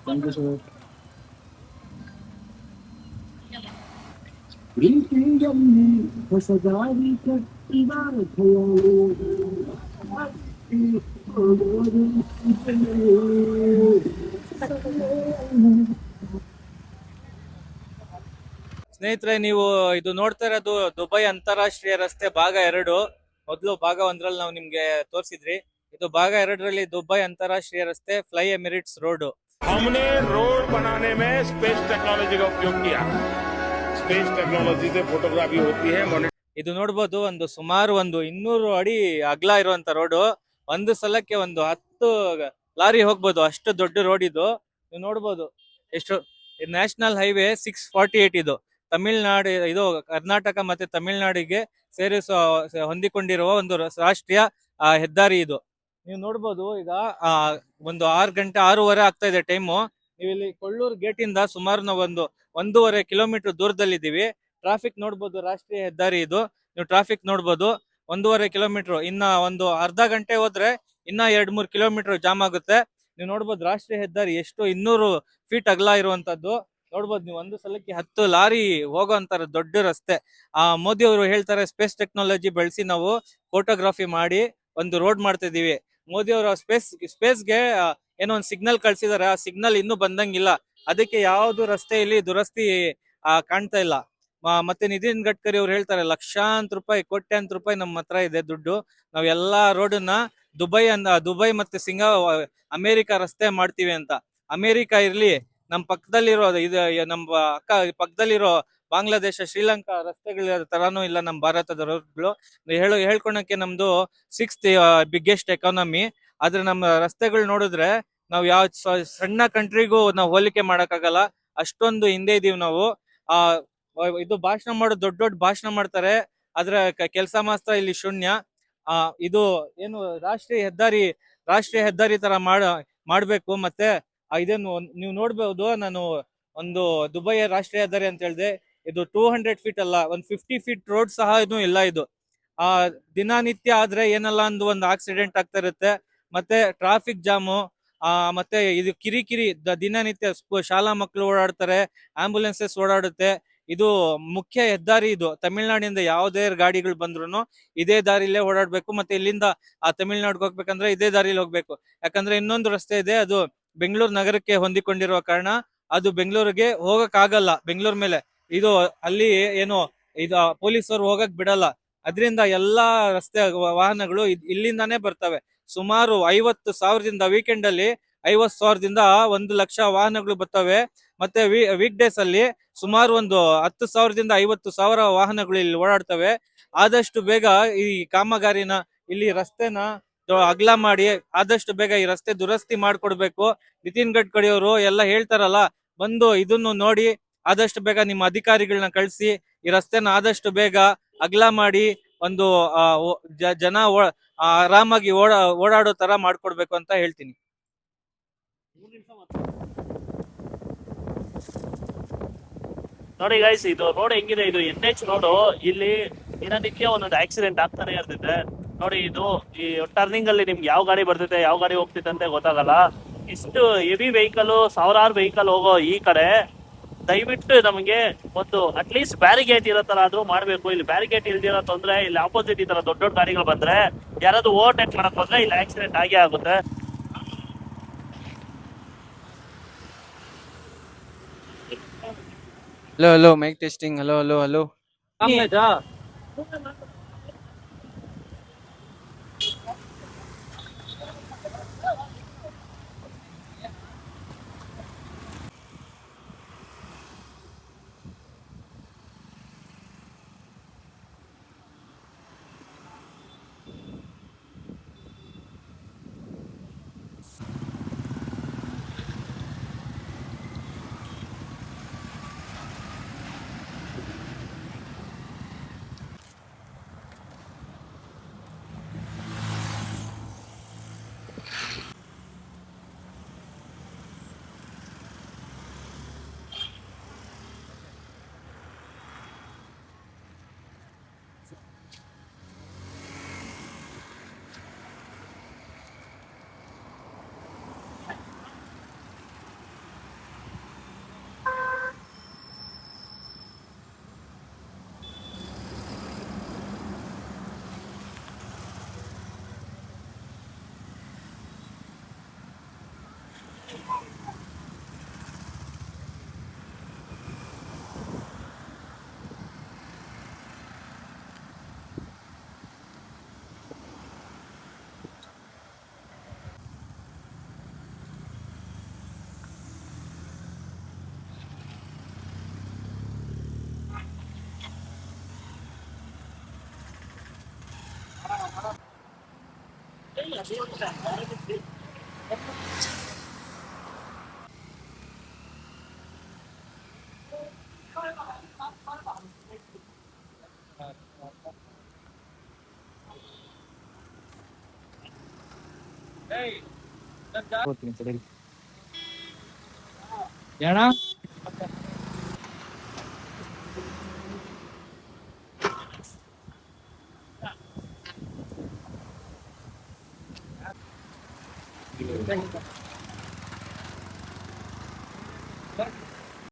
Thank you, sir. ಪ್ರೀತಿಯಲ್ಲಿ ಹೊಸ ದಾರಿ ಕಟ್ಟಿದ ಸ್ನೇಹಿತರೆ, ನೀವು ಇದು ನೋಡ್ತಾ ಇರೋದು ದುಬೈ ಅಂತಾರಾಷ್ಟ್ರೀಯ ರಸ್ತೆ ಭಾಗ 2. ಮೊದಲು ಭಾಗ 1ರಲ್ಲಿ ನಾವು ನಿಮ್ಗೆ ತೋರಿಸಿದ್ರಿ. ಇದು ಭಾಗ 2ರಲ್ಲಿ ದುಬೈ ಅಂತಾರಾಷ್ಟ್ರೀಯ ರಸ್ತೆ, ಫ್ಲೈ ಎಮಿರೇಟ್ಸ್ ರೋಡ್. हमने रोड बनाने में स्पेस टेक्नोलॉजी का उपयोग किया. स्पेस टेक्नोलॉजी से फोटोग्राफी होती है. ಇದು ನೋಡ್ಬೋದು, ಸುಮಾರು 200 ಅಡಿ ಅಗಲ ಇರುವಂತ ರೋಡ್. ಒಂದು ಸಲಕ್ಕೆ 10 ಲಾರಿ ಹೋಗ್ಬೋದು, ಅಷ್ಟು ದೊಡ್ಡ ರೋಡ್ ಇದು. ನೀವು ನೋಡ್ಬೋದು ಎಷ್ಟು. ನ್ಯಾಷನಲ್ ಹೈವೇ 648 ಇದು. ತಮಿಳ್ನಾಡು, ಇದು ಕರ್ನಾಟಕ ಮತ್ತೆ ತಮಿಳ್ನಾಡಿಗೆ ಹೊಂದಿಕೊಂಡಿರುವ ಒಂದು ರಾಷ್ಟ್ರೀಯ ಹೆದ್ದಾರಿ ಇದು. ನೀವು ನೋಡ್ಬೋದು, ಈಗ 6 ಗಂಟೆ 6:15 ಆಗ್ತಾ ಇದೆ ಟೈಮು. ನೀವು ಇಲ್ಲಿ ಕೊಳ್ಳೂರು ಗೇಟ್ ಇಂದ ಸುಮಾರು ನಾವು 1.5 ಕಿಲೋಮೀಟರ್ ದೂರದಲ್ಲಿದ್ದೀವಿ. ಟ್ರಾಫಿಕ್ ನೋಡ್ಬೋದು, ರಾಷ್ಟ್ರೀಯ ಹೆದ್ದಾರಿ ಇದು. ನೀವು ಟ್ರಾಫಿಕ್ ನೋಡ್ಬೋದು, 1.5 ಕಿಲೋಮೀಟರ್. ಇನ್ನ ಅರ್ಧ ಗಂಟೆ ಹೋದ್ರೆ ಇನ್ನ 2-3 ಕಿಲೋಮೀಟರ್ ಜಾಮ್ ಆಗುತ್ತೆ. ನೀವು ನೋಡ್ಬೋದು ರಾಷ್ಟ್ರೀಯ ಹೆದ್ದಾರಿ ಎಷ್ಟು 200 ಫೀಟ್ ಅಗಲ ಇರುವಂತದ್ದು. ನೋಡ್ಬೋದು ನೀವು, ಒಂದು ಸಲಕ್ಕೆ 10 ಲಾರಿ ಹೋಗೋಂತರ ದೊಡ್ಡ ರಸ್ತೆ. ಮೋದಿ ಅವರು ಹೇಳ್ತಾರೆ, ಸ್ಪೇಸ್ ಟೆಕ್ನಾಲಜಿ ಬಳಸಿ ನಾವು ಫೋಟೋಗ್ರಫಿ ಮಾಡಿ ಒಂದು ರೋಡ್ ಮಾಡ್ತಾ ಇದೀವಿ. ಮೋದಿ ಅವರು ಸ್ಪೇಸ್ಗೆ ಏನೋ ಒಂದು ಸಿಗ್ನಲ್ ಕಳ್ಸಿದಾರೆ. ಆ ಸಿಗ್ನಲ್ ಇನ್ನೂ ಬಂದಂಗಿಲ್ಲ. ಅದಕ್ಕೆ ಯಾವ್ದು ರಸ್ತೆಯಲ್ಲಿ ದುರಸ್ತಿ ಕಾಣ್ತಾ ಇಲ್ಲ. ಮತ್ತೆ ನಿತಿನ್ ಗಡ್ಕರಿ ಅವ್ರು ಹೇಳ್ತಾರೆ, ಲಕ್ಷಾಂತರ ರೂಪಾಯಿ, ಕೋಟ್ಯಾಂತರ ರೂಪಾಯಿ ನಮ್ಮ ಹತ್ರ ಇದೆ ದುಡ್ಡು. ನಾವ್ ಎಲ್ಲಾ ರೋಡನ್ನ ದುಬೈ ಮತ್ತೆ ಅಮೆರಿಕ ರಸ್ತೆ ಮಾಡ್ತೀವಿ ಅಂತ. ಅಮೆರಿಕ ಇರ್ಲಿ, ನಮ್ ಪಕ್ಕದಲ್ಲಿರೋ ನಮ್ಮ ಪಕ್ಕದಲ್ಲಿರೋ ಬಾಂಗ್ಲಾದೇಶ, ಶ್ರೀಲಂಕಾ ರಸ್ತೆಗಳ ತರಾನು ಇಲ್ಲ ನಮ್ಮ ಭಾರತದ ರೋಡ್ಗಳು. ಹೇಳ್ಕೊಳಕ್ಕೆ ನಮ್ದು 6th ಬಿಗ್ಗೆಸ್ಟ್ ಎಕಾನಮಿ. ಆದ್ರೆ ನಮ್ಮ ರಸ್ತೆಗಳು ನೋಡಿದ್ರೆ ನಾವು ಯಾವ ಸಣ್ಣ ಕಂಟ್ರಿಗೂ ನಾವು ಹೋಲಿಕೆ ಮಾಡಕ್ಕಾಗಲ್ಲ. ಅಷ್ಟೊಂದು ಹಿಂದೆ ಇದೀವಿ ನಾವು. ಇದು ಭಾಷಣ ಮಾಡೋದು, ದೊಡ್ಡ ದೊಡ್ಡ ಭಾಷಣ ಮಾಡ್ತಾರೆ, ಆದ್ರೆ ಕೆಲಸ ಮಾತ್ರ ಇಲ್ಲಿ ಶೂನ್ಯ. ಇದು ಏನು ರಾಷ್ಟ್ರೀಯ ಹೆದ್ದಾರಿ ತರ ಮಾಡ್ಬೇಕು. ಮತ್ತೆ ಇದನ್ನು ನೀವು ನೋಡ್ಬಹುದು, ನಾನು ಒಂದು ದುಬೈ ರಾಷ್ಟ್ರೀಯ ಹೆದ್ದಾರಿ ಅಂತ ಹೇಳಿದೆ. ಇದು 200 ಫೀಟ್ ಅಲ್ಲ, 50 ಫೀಟ್ ರೋಡ್ ಸಹ ಇಲ್ಲ ಇದು. ದಿನನಿತ್ಯ ಆದ್ರೆ ಏನಲ್ಲ ಒಂದು ಆಕ್ಸಿಡೆಂಟ್ ಆಗ್ತಾ ಇರುತ್ತೆ. ಮತ್ತೆ ಟ್ರಾಫಿಕ್ ಜಾಮು, ಮತ್ತೆ ಇದು ಕಿರಿಕಿರಿ. ದಿನನಿತ್ಯ ಶಾಲಾ ಮಕ್ಕಳು ಓಡಾಡ್ತಾರೆ, ಆಂಬುಲೆನ್ಸಸ್ ಓಡಾಡುತ್ತೆ. ಇದು ಮುಖ್ಯ ಹೆದ್ದಾರಿ ಇದು. ತಮಿಳ್ನಾಡಿಂದ ಯಾವುದೇ ಗಾಡಿಗಳು ಬಂದ್ರು ಇದೇ ದಾರಿಲೇ ಓಡಾಡ್ಬೇಕು. ಮತ್ತೆ ಇಲ್ಲಿಂದ ತಮಿಳ್ನಾಡಿಗೆ ಹೋಗ್ಬೇಕಂದ್ರೆ ಇದೇ ದಾರಿಲಿ ಹೋಗ್ಬೇಕು. ಯಾಕಂದ್ರೆ ಇನ್ನೊಂದು ರಸ್ತೆ ಇದೆ, ಅದು ಬೆಂಗಳೂರು ನಗರಕ್ಕೆ ಹೊಂದಿಕೊಂಡಿರುವ ಕಾರಣ ಅದು ಬೆಂಗಳೂರಿಗೆ ಹೋಗಕ್ ಆಗಲ್ಲ. ಬೆಂಗಳೂರು ಮೇಲೆ ಇದು ಅಲ್ಲಿ ಏನು ಇದು ಪೊಲೀಸರು ಹೋಗಕ್ ಬಿಡಲ್ಲ. ಅದರಿಂದ ಎಲ್ಲಾ ರಸ್ತೆ ವಾಹನಗಳು ಇಲ್ಲಿಂದಾನೇ ಬರ್ತವೆ. ಸುಮಾರು 50,000ದಿಂದ ವೀಕೆಂಡ್ ಅಲ್ಲಿ 50,000ದಿಂದ 1,00,000 ವಾಹನಗಳು ಬರ್ತವೆ. ಮತ್ತೆ ವೀಕ್ ಡೇಸ್ ಅಲ್ಲಿ ಸುಮಾರು 10,000ದಿಂದ 50,000 ವಾಹನಗಳು ಇಲ್ಲಿ ಓಡಾಡ್ತವೆ. ಆದಷ್ಟು ಬೇಗ ಈ ಕಾಮಗಾರಿನ, ಇಲ್ಲಿ ರಸ್ತೆನ ಅಗಲ ಮಾಡಿ ಆದಷ್ಟು ಬೇಗ ಈ ರಸ್ತೆ ದುರಸ್ತಿ ಮಾಡ್ಕೊಡ್ಬೇಕು. ನಿತಿನ್ ಗಡ್ಕರಿ ಅವರು ಎಲ್ಲ ಹೇಳ್ತಾರಲ್ಲ, ಬಂದು ಇದನ್ನು ನೋಡಿ ಆದಷ್ಟು ಬೇಗ ನಿಮ್ಮ ಅಧಿಕಾರಿಗಳನ್ನ ಕಳಿಸಿ ಈ ರಸ್ತೆನ ಆದಷ್ಟು ಬೇಗ ಅಗಲ ಮಾಡಿ ಒಂದು ಜನ ಆರಾಮಾಗಿ ಓಡಾಡೋ ತರ ಮಾಡ್ಕೊಡ್ಬೇಕು ಅಂತ ಹೇಳ್ತೀನಿ. ನೋಡಿ ಗೈಸ್, ಇದು ರೋಡ್ ಹೆಂಗಿದೆ, ಇದು NH ರೋಡ್. ಇಲ್ಲಿ ದಿನನಿತ್ಯ ಒಂದೊಂದು ಆಕ್ಸಿಡೆಂಟ್ ಆಗ್ತಾನೆ ಇರ್ತೈತೆ. ನೋಡಿ, ಇದು ಈ ಟರ್ನಿಂಗ್ ಅಲ್ಲಿ ನಿಮ್ಗೆ ಯಾವ ಗಾಡಿ ಬರ್ತೈತೆ, ಯಾವ ಗಾಡಿ ಹೋಗ್ತೈತೆ ಅಂತ ಗೊತ್ತಾಗಲ್ಲ. ಇಷ್ಟು ಹೆವಿ ವೆಹಿಕಲ್, ಸಾವಿರಾರು ವೆಹಿಕಲ್ ಹೋಗೋ ಈ ಕಡೆ ದಯವಿಟ್ಟು ನಮಗೆ ಒಂದು ಅಟ್ಲೀಸ್ಟ್ ಬ್ಯಾರಿಗೇಟ್ ಇರೋ ತರ ಆದ್ರೂ ಮಾಡ್ಬೇಕು. ಇಲ್ಲಿ ಬ್ಯಾರಿಗೇಟ್ ಇಲ್ದಿರೋ ತೊಂದ್ರೆ, ಇಲ್ಲಿ ಆಪೋಸಿಟ್ ಈ ತರ ದೊಡ್ಡ ದೊಡ್ಡ ಗಾಡಿಗಳು ಬಂದ್ರೆ, ಯಾರಾದ್ರೂ ಓವರ್ಟೇಕ್ ಮಾಡಕ್ ಬಂದ್ರೆ ಇಲ್ಲಿ ಆಕ್ಸಿಡೆಂಟ್ ಆಗೇ ಆಗುತ್ತೆ. Hello mic testing. ಹಲೋ. ಹೋಗ್ತೀನಿ ಸರಿ ಏಣ